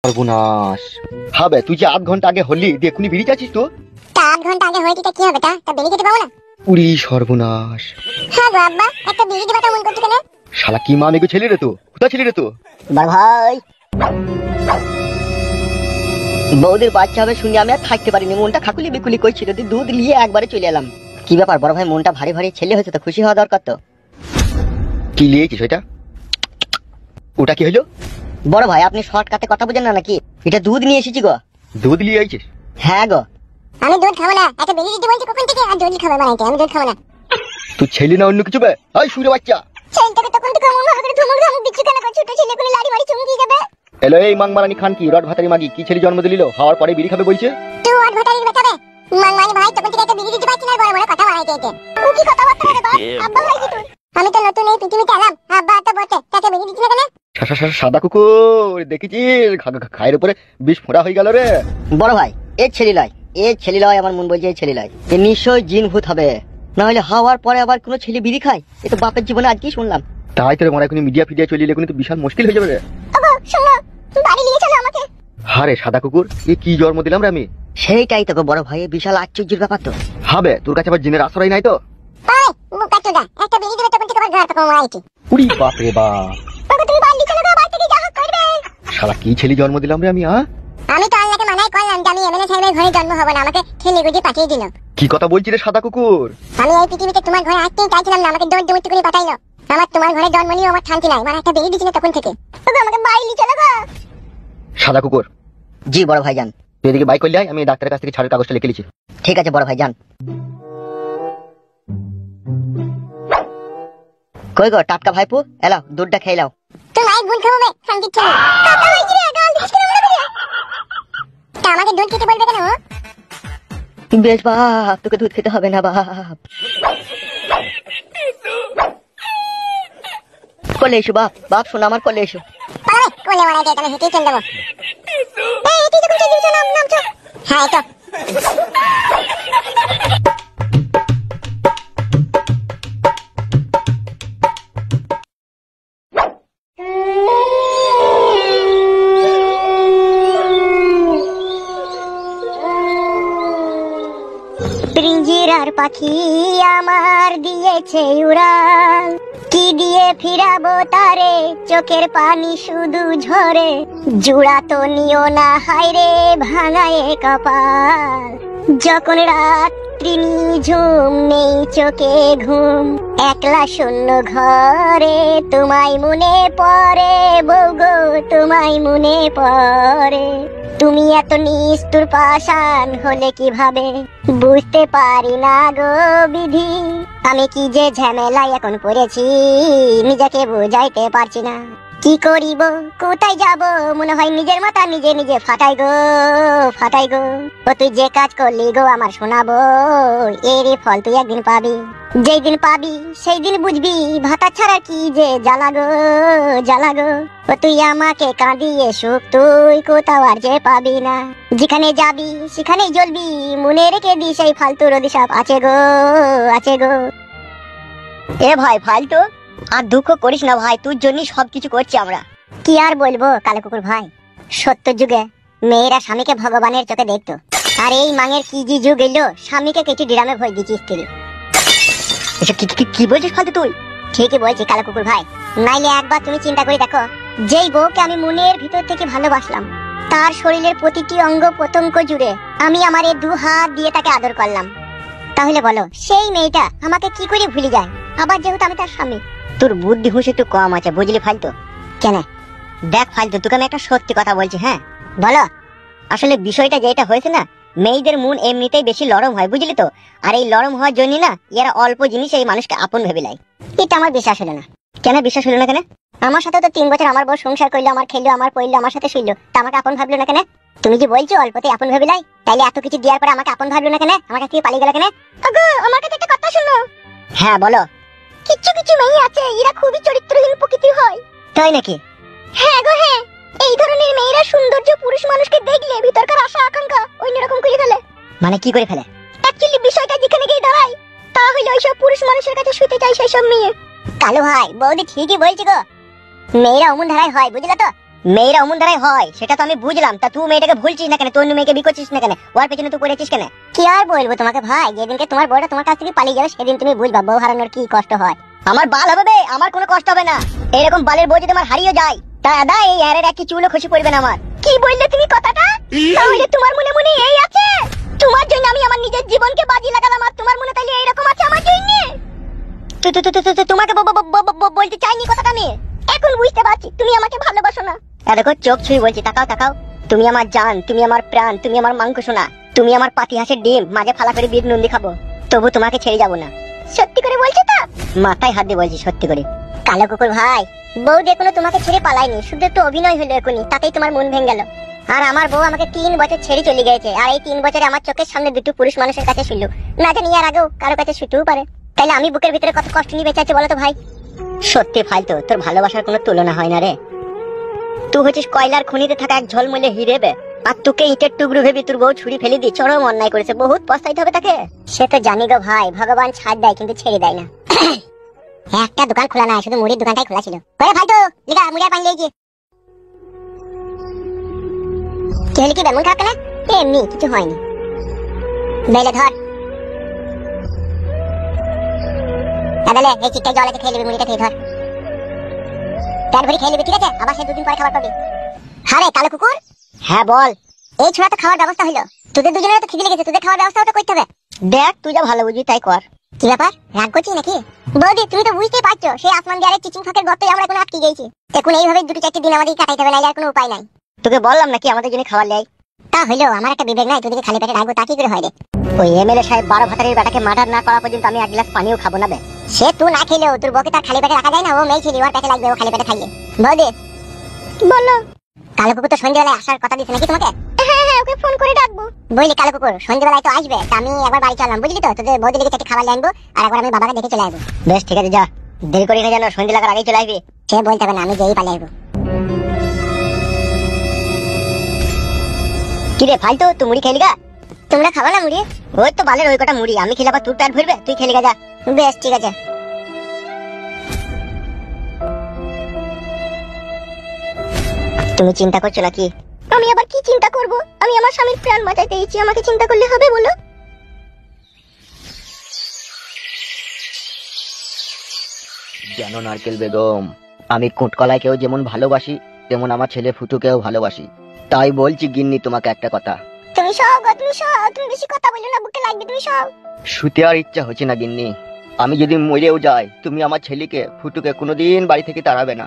সর্বনাশ। হবে তুই যে 8 ঘন্টা আগে হলি দেখুনি বিড়ি চাচ্ছিস তো? তা 8 ঘন্টা আগে হয়েছে তা কি হবে? তা বেরিয়ে যেতে পাবো না? উড়ি সর্বনাশ। হ্যাঁ গো আব্বা, একটা বিড়ি দিবা তা মন করছো কেন? শালা কি মা মেগো ছেলে রে তো, কোথা ছেলে রে তো? বড় ভাই, বৌদির বাচ্চা হবে শুনে আমি আর থাকতে পারিনি, মনটা খাকুলি বিকুলি করছিল, দুধ নিয়ে একবারে চলে এলাম। কি ব্যাপার বড় ভাই, মনটা ভারী ভারী, ছেলে হয়েছে তো খুশি হওয়া দরকার তো। কি লিয়েছিস ওইটা? ওটা কি হলো? বড় ভাই আপনি শর্টকাটে কথা বুঝেন না নাকি? এটা দুধ নিয়ে এসেছি গো। দুধ লিয়ে আইছিস? হ্যাঁ গো। আমি দুধ খাবো না, একটা বিড়ি দিতে বলছি কখন থেকে, আর দুধ খাবে বানাইতে, আমি দুধ খাবো না। তুই ছেলে না অন্য কিছু বে? এই শুরে বাচ্চা, ছেলেটাকে তখন থেকে মন ভালো করে ধুমুক ধুমুক দিচ্ছ কেন? ছোট ছেলে করে লাড়ি মারি চুমকি যাবে। এলো এই মাংমারানি খান কি রড ভাতারি মাগি কি ছেলে জন্ম দিল, খাওয়ার পরে বিড়ি খাবে বলছে? তুই আর ভাতারির বেটাবে মাংমানি ভাই, তখন থেকে একটা বিড়ি দিতে পারছি না, বড় বড় কথা বানাইতে এতে। ও কি কথা বলতে রে বাপ? আব্বা ভাই কি তুই? আমি তো নতুন এই পৃথিবীতে এলাম, আব্বা তো বটে, তাকে বিড়ি দিচ্ছ না কেন? সাদা কুকুর দেখেছিস খায়ের উপরে বিষ ফোঁড়া হয়ে গেল রে। বড় ভাই এ ছেলে লয়, আমার মন বলছে এই ছেলে লয়, এ নিশ্চয় জিন ভূত হবে, না হলে হাওয়ার পরে আবার কোনো ছেলে বিড়ি খায়? এ তো বাপের জীবনে আজকেই শুনলাম। তাই তোর মনে এখন মিডিয়া ফিডিয়া চলে এলে কিন্তু বিশাল মুশকিল হয়ে যাবে রে। ওগো শোনো, তুমি বাড়ি নিয়ে চলো আমাকে। হারে সাদা কুকুর, এ কি জন্ম দিলাম রে আমি? সেইটাই তো গো বড় ভাই, বিশাল আশ্চর্যের ব্যাপার তো। হবে তোর কাছে আবার জিনের আশ্রয় নাই তো? ওই মুখ কাটুদা, একটা বিড়ি দিবে তখন থেকে আবার ঘর পাকা মারাইছি। উড়ি বাপ রে বাপ, ওগো তুমি বাড়ি চলো গো, বাড়ি থেকে যা হোক করবে। শালা কি ছেলে জন্ম দিলাম রে আমি? আমি তো আল্লাহকে মানাই করলাম যে আমি এমএলএ সাহেবের ঘরে জন্ম হব না, আমাকে ঠেলে গুজি পাঠিয়ে দিল। কি কথা বলছি রে সাদা কুকুর? আমি এই পৃথিবীতে তোমার ঘরে আসতেই চাইছিলাম না, আমাকে দৌড় দৌড় করে পাঠাইলো। আমার তোমার ঘরে জন্ম নিয়ে আমার শান্তি নাই, মানে একটা বেরিয়ে দিছিল তখন থেকে। ওগো আমাকে বাড়ি নিয়ে চলো গো। সাদা কুকুর, জি বড় ভাই যান। তুই এদিকে বাইক করলে আয়, আমি ডাক্তারের কাছ থেকে ছাড়ের কাগজটা লিখে লিছি। ঠিক আছে বড় ভাই যান। কই গো টাটকা ভাইপু, এলাও দুধটা খেয়ে লাও। তুই মায়ের গুণ খাবো বে, শান্তি ছিল। কাকা হইছি রে, গাল দিছিস কেন মনে করে? তা আমাকে দুধ খেতে বলবে কেন? বেশ বাপ, তোকে দুধ খেতে হবে না বাপ। কোলে এসো বাপ, বাপ শোনো আমার কোলে এসো। পালাবে কোলে মারাই যায়, তাহলে হেঁটেই চল দেবো। এই তুই যখন চেয়ে দিয়েছো নাম চো। হ্যাঁ এই তো। পিঞ্জিরার পাখি আমার দিয়েছে উড়াল, কি দিয়ে ফিরাবো তারে, চোখের পানি শুধু ঝরে, জুড়া তো নিও না হায়রে ভাঙায়ে কপাল। যখন রাত্রি নিঝুম নেই চোখে ঘুম, একলা শূন্য ঘরে তোমায় মনে পড়ে, বউগো তোমায় মনে পড়ে। তুমি এত নিষ্ঠুর পাষাণ হলে কিভাবে, বুঝতে পারি না গো বিধি, আমি কি যে ঝামেলায় এখন পড়েছি, নিজেকে বুঝাইতে পারছি না। কি করিব কোথায় যাব, মনে হয় নিজের মাথা নিজে নিজে ফাটাই গো ফাটাই গো। ও তুই যে কাজ করলি গো আমার শোনাবো, এরই ফল তুই একদিন পাবি, যেই দিন পাবি সেই দিন বুঝবি, ভাতা ছাড়া কি যে জ্বালা গো জ্বালা গো। ও তুই আমাকে কাঁদিয়ে সুখ তুই কোথাও আর যে পাবি না, যেখানে যাবি সেখানেই জ্বলবি, মনে রেখে দি সেই ফালতুর অভিশাপ আছে গো আছে গো। এ ভাই ফালতু আর দুঃখ করিস না ভাই, তোর জন্যই সবকিছু করছি আমরা। কি আর বলবো কালো কুকুর ভাই, সত্য যুগে মেয়েরা স্বামীকে ভগবানের চোখে দেখতো, আর এই মাঙের কি যে যুগ এলো, স্বামীকে কিছু ডিরামে ভয় দিচ্ছি স্ত্রী। এসব কি বলছিস ফালতু তুই? ঠিকই বলছি কালো কুকুর ভাই, নাইলে একবার তুমি চিন্তা করে দেখো, যেই বউকে আমি মনের ভিতর থেকে ভালোবাসলাম, তার শরীরের প্রতিটি অঙ্গ প্রত্যঙ্গ জুড়ে আমি আমার এই 2 হাত দিয়ে তাকে আদর করলাম, তাহলে বলো সেই মেয়েটা আমাকে কি করে ভুলে যায়, আবার যেহেতু আমি তার স্বামী। তোর বুদ্ধি হুঁশ একটু কম আছে বুঝলি ফালতু। কেন? দেখ ফালতু, তোকে আমি একটা সত্যি কথা বলছি, হ্যাঁ বলো। আসলে বিষয়টা যেটা হয়েছে না, মেয়েদের মন এমনিতেই বেশি নরম হয় বুঝলি তো, আর এই নরম হওয়ার জন্য না এরা অল্প জিনিস এই মানুষকে আপন ভেবে লাই। এটা আমার বিশ্বাস হলো না। কেন বিশ্বাস হলো না কেন? আমার সাথে তো 3 বছর আমার বউ সংসার করলো, আমার খেললো, আমার পড়লো, আমার সাথে শুইলো, তা আমাকে আপন ভাবলো না কেন? তুমি যে বলছো অল্পতে আপন ভেবে লাই, তাইলে এত কিছু দেওয়ার পরে আমাকে আপন ভাবলো না কেন? আমাকে কি পালিয়ে গেল কেন? ওগো আমার কাছে একটা কথা শুনো। হ্যাঁ বলো। কিছু কিছু মেয়ে আছে, এরা খুবই চরিত্রহীন প্রকৃতির হয়। তাই নাকি? হ্যাঁ গো হ্যাঁ, এই ধরনের মেয়েরা সৌন্দর্য পুরুষ মানুষকে দেখলে ভিতরকার আশা আকাঙ্ক্ষা অন্যরকম করে ফেলে। মানে কি করে ফেলে? অ্যাকচুয়ালি বিষয়টা যেখানে গিয়ে দাঁড়ায়, তা হলো ওইসব পুরুষ মানুষের কাছে শুতে চাই সেই সব মেয়ে। কালু ভাই বৌদি ঠিকই বলছি গো, মেয়েরা অমন ধারায় হয় বুঝলে তো, মেয়েরা অমন দ্বারাই হয় সেটা তো আমি বুঝলাম, তা তুই মেয়েটাকে ভুলছিস না কেন? তোর মেয়েকে বিয়ে করছিস না কেন? ওর পেছনে তুই পড়েছিস কেন? কি আর বলবো তোমাকে ভাই, যেদিনকে তোমার বউটা তোমার কাছ থেকে পালিয়ে যাবে সেদিন তুমি বুঝবা বউ হারানোর কি কষ্ট হয়। আমার বাল হবে বে, আমার কোনো কষ্ট হবে না। এরকম বালের বউ যদি আমার হারিয়ে যায় তা দাদা এই এর একটি চুলও খুশি পড়বে না আমার। কি বললে তুমি কথাটা? তাহলে তোমার মনে মনে এই আছে তোমার জন্য আমি আমার নিজের জীবনকে বাজি লাগালাম, আর তোমার মনে তাইলে এইরকম আছে আমার জন্য? তোমাকে বলতে চাইনি কথাটা আমি, এখন বুঝতে পারছি তুমি আমাকে ভালোবাসো না। দেখো চোখ ছুঁয়ে বলছি, তাকাও তাকাও। তুমি আমার জান, তুমি আমার প্রাণ, তুমি আমার মাংস সোনা, তুমি আমার পাতি হাঁসের ডিম, মাঝে ফালা করে বিট নন্দি খাবো, তবু তোমাকে ছেড়ে যাবো না। সত্যি করে বলছো তো? মাথায় হাত দিয়ে বলছি সত্যি করে। কালো কুকুর ভাই, বউ দেখুনো তোমাকে ছেড়ে পালায়নি, শুধু একটু অভিনয় হলো এখনই, তাতেই তোমার মন ভেঙে গেল। আর আমার বউ আমাকে 3 বছর ছেড়ে চলে গেছে, আর এই 3 বছরে আমার চোখের সামনে দুটো পুরুষ মানুষের কাছে শুনলো, না জানি আর আগেও কারো কাছে শুতেও পারে। তাইলে আমি বুকের ভিতরে কত কষ্ট নিয়ে বেঁচে আছি বলো তো ভাই? সত্যি ফালতু, তোর ভালোবাসার কোনো তুলনা হয় না রে। তুই হচ্ছিস কয়লার খনিতে থাকা এক ঝলমলে হিরে বে, আর তোকে ইটের টুকরো ভেবে তোর বউ ছুরি ফেলে দিয়ে চরম অন্যায় করেছে, বহুত পস্তাইতে হবে তাকে। সে তো জানি গো ভাই, ভগবান ছাড় দেয় কিন্তু ছেড়ে দেয় না। একটা দোকান খোলা না, শুধু মুড়ির দোকানটাই খোলা ছিল। ওরে ফালতু, লিগা মুড়ি আর পানি লেগেছি। কি হলি, কি বেমন খারাপ কেন? এমনি কিছু হয়নি। বেলে ধর দাদালে, এই চিটটা জল আছে, খেয়ে নিবি, মুড়িটা খেয়ে ধর। পেট ভরে খেয়ে নিবি, ঠিক আছে? আবার সে 2 দিন পরে খাবার পাবি। হ্যাঁ রে কালো কুকুর। হ্যাঁ বল। এই ছোড়া তো খাওয়ার ব্যবস্থা হইলো, তোদের দুজনের তো খিদে লেগেছে, তোদের খাওয়ার ব্যবস্থাটা করতে হবে। দেখ তুই যা ভালো বুঝবি তাই কর। কি ব্যাপার, রাগ করছিস নাকি? বৌদি তুমি তো বুঝতেই পারছো, সেই আসমান দিয়ে চিচিং ফাঁকের গর্তে আমরা এখন আটকে গেছি। এখন এইভাবে 2-4 দিন আমাদের কাটাইতে হবে, না আর কোনো উপায় নাই। তোকে বললাম নাকি আমাদের জন্য খাবার লেই? তা হইলো, আমার একটা বিবেক নাই, তোদেরকে খালি পেটে রাখবো তা কি করে হয় রে? ওই এমএলএ সাহেব 12 ভাতারের বেটাকে মার্ডার না করা পর্যন্ত আমি 1 গ্লাস পানিও খাবো না বে। সে তুই না খেলেও তোর বউকে তার খালি পেটে রাখা যায় না, ও মেয়ে ছেলে, ওর পেটে লাগবে, ও খালি পেটে খাইয়ে। বৌদি বলো। কালো কুকুর তো সন্ধ্যাবেলায় আসার কথা দিছে নাকি তোমাকে? হ্যাঁ হ্যাঁ, ওকে ফোন করে ডাকবো। বুঝলি কালো কুকুর সন্ধ্যাবেলায় তো আসবে, তা আমি একবার বাড়ি চললাম, বুঝলি তো? তোদের বৌদি লেগে চারটি খাবার আনবো, আর একবার আমি বাবাকে দেখে চলে আসবো। বেশ ঠিক আছে, যা, দেরি করি না যেন, সন্ধ্যা লাগার আগেই চলে আসবি। সে বলতে হবে না, আমি যেই পালিয়ে আসবো। কি রে ফালতু, তুই মুড়ি খেলি গা? তোমরা খাবা না মুড়ি? ওই তো বালের ওই কটা মুড়ি, আমি খেলে আবার তোর পেট ভরবে, তুই খেলি গা, যা। বেশ ঠিক আছে। তুমি চিন্তা করছো নাকি? আমি আবার কি চিন্তা করব? আমি আমার স্বামীর প্রাণ বাঁচাইতে এসেছি, আমাকে চিন্তা করলে হবে বলো? জানো নারকেল বেগম, আমি কুটকলাইকেও যেমন ভালোবাসি তেমন আমার ছেলে ফুটুকেও ভালোবাসি। তাই বলছি গিন্নি তোমাকে একটা কথা। তুমি সব গো, তুমি সব, তুমি বেশি কথা বলো না, বুকে লাগবে, তুমি সব। শুতে আর ইচ্ছা হচ্ছে না গিন্নি। আমি যদি মরেও যাই, তুমি আমার ছেলেকে ফুটুকে কোনোদিন বাড়ি থেকে তাড়াবে না।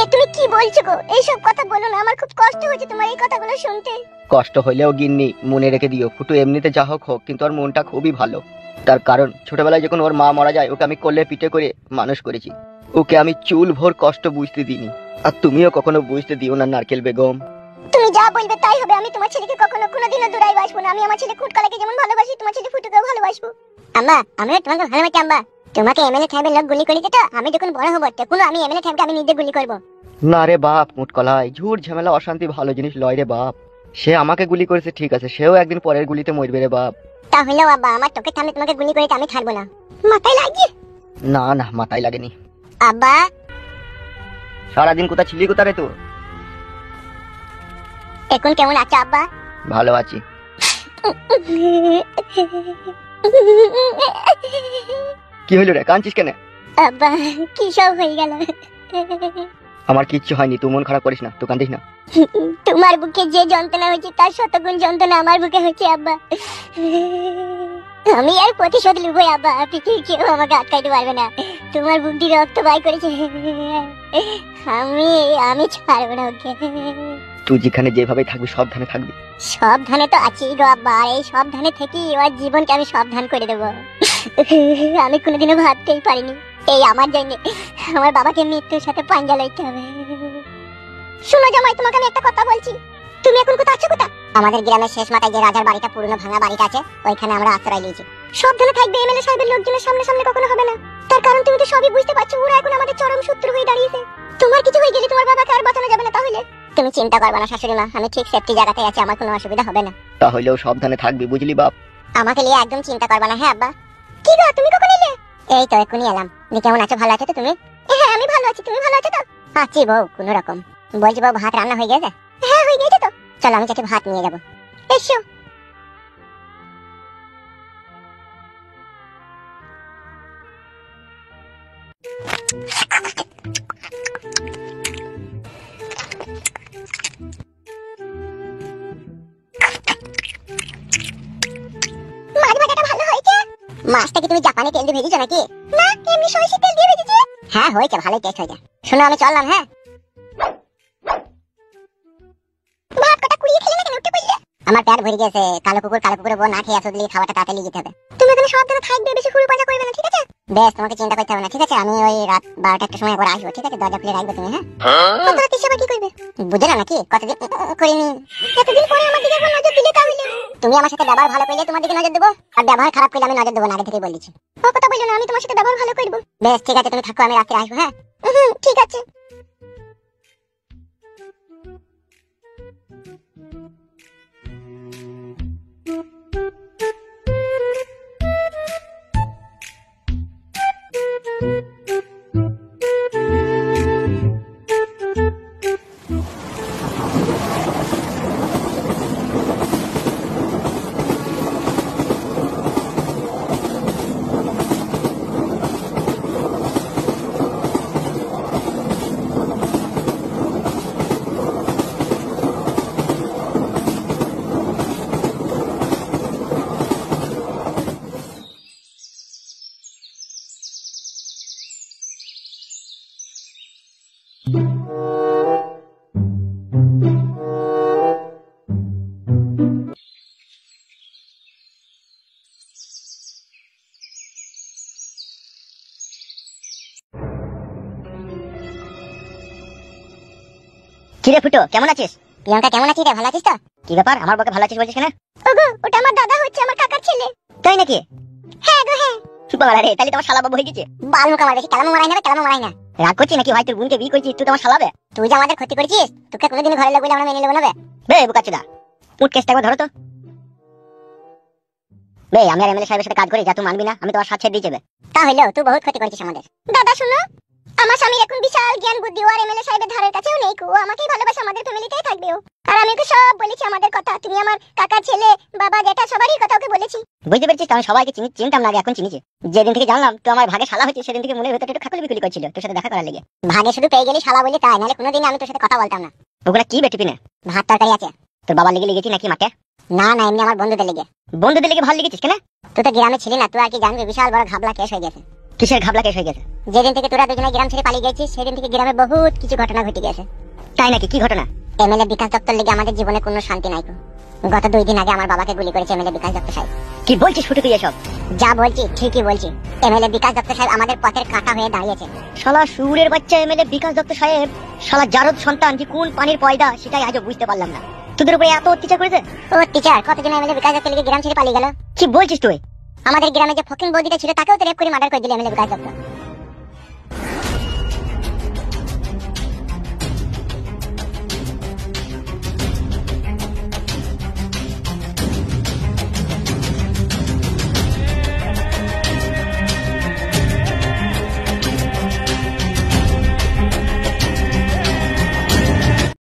এ তুমি কি বলছো গো? এইসব কথা বলো না, আমার খুব কষ্ট হচ্ছে তোমার এই কথাগুলো শুনতে। কষ্ট হইলেও গিন্নি মনে রেখে দিও, ফুটু এমনিতে যা হোক হোক, কিন্তু ওর মনটা খুবই ভালো। তার কারণ ছোটবেলায় যখন ওর মা মারা যায়, ওকে আমি কোলে পিঠে করে মানুষ করেছি। ওকে আমি চুল ভোর কষ্ট বুঝতে দিইনি, আর তুমিও কখনো বুঝতে দিও না নারকেল বেগম। তুমি যা বলবে তাই হবে, আমি তোমার ছেলেকে কখনো কোনোদিনও দূরাই বাসবো না। আমি আমার ছেলে কুটকলাকে যেমন ভালোবাসি, তোমার ছেলে ফুটুকেও ভালোবাসবো। আম্মা, আমিও তোমাকে ভালোবাসি আম্মা। তোমাকে এমএলএ সাহেবের লোক গুলি করেছে, তো আমি যখন বড় হবো তখন আমি এমএলএ সাহেবকে আমি নিজে গুলি করবো। না রে বাপ, মুটকলাই ঝুট ঝামেলা অশান্তি ভালো জিনিস লয় রে বাপ। সে আমাকে গুলি করেছে ঠিক আছে, সেও একদিন পরের গুলিতে মরবে রে বাপ। তাহলেও বাবা, আমার চোখের সামনে তোমাকে গুলি করেছে, আমি ছাড়বো না। মাথায় লাগছে? না না, মাথায় লাগেনি। আব্বা, সারাদিন কোথা ছিলি, কোথা রে তুই? এখন কেমন আছো আব্বা? ভালো আছি। কি হইল রে, কাঁদছিস কেন? আব্বা, কি সব হয়ে গেল? আমার কিচ্ছু হয়নি, তুই মন খারাপ করিস না, তুই কাঁদিস না। তোমার বুকে যে যন্ত্রণা হয়েছে তার শতগুণ যন্ত্রণা আমার বুকে হচ্ছে আব্বা। আমি আর প্রতিশোধ লুবই আব্বা, পৃথিবীর কেউ আমাকে আটকাইতে পারবে না। তোমার বুক দিয়ে রক্ত বাই করেছে, আমি ছাড়বো না ওকে। তুই যেখানে যেভাবে থাকবি সাবধানে থাকবি। সাবধানে তো আছি গো আব্বা, আর এই সাবধানে থেকে ওর জীবনকে আমি সাবধান করে দেবো। আমি কোনোদিনও ভাবতেই পারিনি এই আমার জন্য আমার বাবাকে মৃত্যুর সাথে পাঞ্জা লইতে হবে। শোনো জামাই, তোমাকে আমি একটা কথা বলছি। তুমি এখন কোথায় আছো? কোথা? আমাদের গ্রামের শেষ মাথায় যে রাজার বাড়িটা, পুরনো ভাঙা বাড়িটা আছে, ওইখানে আমরা আশ্রয় নিয়েছি। সাবধানে থাকবে, এমএলএ সাহেবের লোকজনের সামনে সামনে কখনো হবে না। তার কারণ তুমি তো সবই বুঝতে পারছো, ওরা এখন আমাদের চরম শত্রু হয়ে দাঁড়িয়েছে। তোমার কিছু হয়ে গেলে তোমার বাবাকে আর বাঁচানো যাবে না। তাহলে তুমি চিন্তা করবে না শাশুড়ি মা, আমি ঠিক সেফটি জায়গাতে আছি, আমার কোনো অসুবিধা হবে না। তাহলেও সাবধানে থাকবি, বুঝলি বাপ? আমাকে নিয়ে একদম চিন্তা করবে না। হ্যাঁ আব্বা। কি গো, তুমি কখন এলে? এই তো এখনই এলাম। কেমন আছো, ভালো আছো তো তুমি? হ্যাঁ আমি ভালো আছি, তুমি ভালো আছো তো? আছি বউ, কোনো রকম। বলছি বাবু ভাত রান্না হয়ে গেছে? হ্যাঁ হয়ে গেছে তো। চলো আমি চাচ্ছি ভাত নিয়ে যাবো। এসো। মাছ ভাজাটা ভালো হয়েছে। মাছটা কি তুমি জাপানি তেল দিয়ে ভেজেছো নাকি? না, এমনি সরিষার তেল দিয়ে ভেজেছি। হ্যাঁ হয়েছে, ভালোই টেস্ট হয়েছে। শোনো আমি চললাম। হ্যাঁ, ভাত কটা কুড়িয়ে খেলে না কেন, উঠে পড়লে? আমার পেট ভরে গেছে। কালো কুকুরের বউ না খেয়ে আসো দিলে খাবারটা তাড়াতাড়ি যেতে হবে। তুমি এখানে সাবধানে থাকবে, বেশি হুড় পাজা করবে না, ঠিক আছে? বেশ, তোমাকে চিন্তা করতে হবে না, ঠিক আছে? আমি ওই রাত 12টার সময় একবার আসবো, ঠিক আছে? দরজা খুলে রাখবে তুমি। হ্যাঁ, কত রাত এসে আবার কি করবে? বুঝে না নাকি কতদিন করিনি। এতদিন পরে আমার দিকে একবার নজর দিলে তাহলে? তুমি আমার সাথে ব্যবহার ভালো করলে তোমার দিকে নজর দেবো, আর ব্যবহার খারাপ করলে আমি নজর দেবো না, আগে থেকেই বলেছি। ও কথা বললো না, আমি তোমার সাথে ব্যবহার ভালো করবো। বেশ ঠিক আছে, তুমি থাকো, আমি রাত্রে আসবো। হ্যাঁ ঠিক আছে। কিরে ফুটো, কেমন আছিস? প্রিয়াঙ্কা কেমন আছিস রে? ভালো আছিস তো? কি ব্যাপার, আমার বকে ভালো আছিস বলছিস কেন? ওগো, ওটা আমার দাদা হচ্ছে, আমার কাকার ছেলে। তাই নাকি? হ্যাঁ গো হ্যাঁ। বাবা রে, তাহলে তোমার শালা বাবু হয়ে গেছে। বাল মুখ আমার বেশি কালামো মারাই না, কালামো মারাই না। রাগ করছিস নাকি ভাই? তোর বোনকে বিয়ে করছিস, তুই তোমার শালাবে? তুই যে আমাদের ক্ষতি করেছিস, তোকে কোনোদিন ঘরে লোক বলে আমরা মেনে নেবো না বে। বে বুকাচুদা, উঠ কেসটা একবার ধরো তো। বে, আমি আর এমএলএ সাহেবের সাথে কাজ করি, যা তুই মানবি না, আমি তোমার সাথে ছেড়ে দিয়ে যাবে। তা হইলেও তুই বহুত ক্ষতি করেছিস আমাদের। দাদা শুনো, আমার স্বামীর এখন বিশাল জ্ঞান বুদ্ধি, আর এমএলএ সাহেবের ধারের কাছেও নেই। ও আমাকেই ভালোবাসে, আমাদের ফ্যামিলিতেই থাকবে ও। আর আমি ওকে সব বলেছি আমাদের কথা। তুমি আমার কাকার ছেলে, বাবা জেঠা সবারই কথা ওকে বলেছি। বুঝতে পেরেছিস? আমি সবাইকে চিনতাম না, আগে এখন চিনিছি। যেদিন থেকে জানলাম তুই আমার ভাগে শালা হয়েছে, সেদিন থেকে মনের ভেতরে একটু খাকুলি বিকুলি করছিল তোর সাথে দেখা করার লেগে। ভাগে শুধু পেয়ে গেলি শালা বলে তাই, নাহলে কোনোদিন আমি তোর সাথে কথা বলতাম না। ওগুলা কি বেটি পিনে? ভাত তরকারি আছে। তোর বাবার লেগে লেগেছি নাকি মাঠে? না না, এমনি আমার বন্ধুদের লেগে। বন্ধুদের লেগে ভালো লেগেছিস কেন? তুই তো গ্রামে ছিলি না, তুই আর কি জানবি, বিশাল বড় ঘাবলা কেস হয়ে গেছে। কিসের ঘাবলা কেস হয়ে গেছে? যেদিন থেকে তোরা দুজনে গ্রাম ছেড়ে পালিয়ে গেছিস, সেদিন থেকে গ্রামে বহুত কিছু ঘটনা ঘটে গেছে। তাই নাকি? কি ঘটনা? এমএলএ বিকাশ দত্তর লেগে আমাদের জীবনে কোনো শান্তি নাই। গত 2 দিন আগে আমার বাবাকে গুলি করেছে এমএলএ বিকাশ দত্ত সাহেব। কি বলছিস ফুটু তুই এসব? যা বলছি ঠিকই বলছি। এমএলএ বিকাশ দত্ত সাহেব আমাদের পথের কাঁটা হয়ে দাঁড়িয়েছে। শালা সুরের বাচ্চা এমএলএ বিকাশ দত্ত সাহেব, শালা জারদ সন্তান, যে কোন পানির পয়দা সেটাই আজও বুঝতে পারলাম না। তোদের উপরে এত অত্যাচার করেছে? ও টিচার, কতজন এমএলএ বিকাশ দত্ত লেগে গ্রাম ছেড়ে পালিয়ে গেল। কি বলছিস তুই? আমাদের গ্রামে যে ফকিং বৌদিটা ছিল, তাকেও তো রেপ করে মার্ডার করে দিল এমএলএ বিকাশ দত্ত।